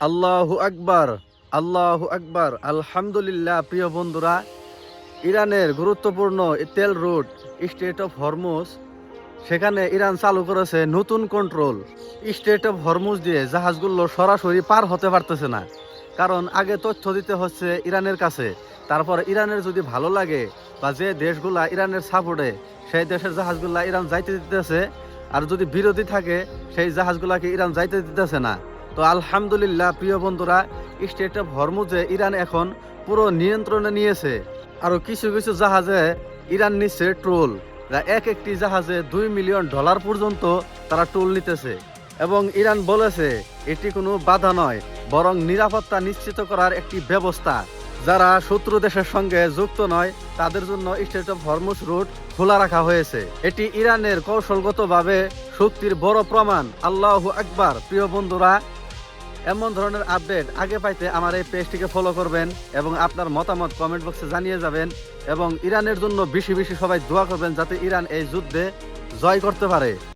আল্লাহু আকবার, আল্লাহু আকবার। আলহামদুলিল্লাহ। প্রিয় বন্ধুরা, ইরানের গুরুত্বপূর্ণ তেল রুট স্ট্রেট অফ হরমুজ, সেখানে ইরান চালু করেছে নতুন কন্ট্রোল। স্ট্রেট অফ হরমুজ দিয়ে জাহাজগুলো সরাসরি পার হতে পারতেছে না, কারণ আগে তথ্য দিতে হচ্ছে ইরানের কাছে। তারপর ইরানের যদি ভালো লাগে বা যে দেশগুলা ইরানের সাপোর্টে, সেই দেশের জাহাজগুলা ইরান যাইতে দিতেছে, আর যদি বিরোধী থাকে সেই জাহাজগুলাকে ইরান যাইতে দিতেছে না। তো আলহামদুলিল্লাহ প্রিয় বন্ধুরা, স্ট্রেট অফ হরমুজে ইরান এখন পুরো নিয়ন্ত্রণে নিয়েছে। আরও কিছু কিছু জাহাজে ইরান নিচ্ছে টোল, যা এক একটি জাহাজে $2 মিলিয়ন পর্যন্ত তারা টোল নিতেছে। এবং ইরান বলেছে এটি কোনো বাধা নয়, বরং নিরাপত্তা নিশ্চিত করার একটি ব্যবস্থা। যারা শত্রু দেশের সঙ্গে যুক্ত নয় তাদের জন্য স্ট্রেট অফ হরমুজ রুট খোলা রাখা হয়েছে। এটি ইরানের কৌশলগতভাবে শক্তির বড় প্রমাণ। আল্লাহু আকবার। প্রিয় বন্ধুরা, এমন ধরনের আপডেট আগে পাইতে আমার এই পেজটিকে ফলো করবেন এবং আপনার মতামত কমেন্ট বক্সে জানিয়ে যাবেন। এবং ইরানের জন্য বেশি বেশি সবাই দোয়া করবেন, যাতে ইরান এই যুদ্ধে জয় করতে পারে।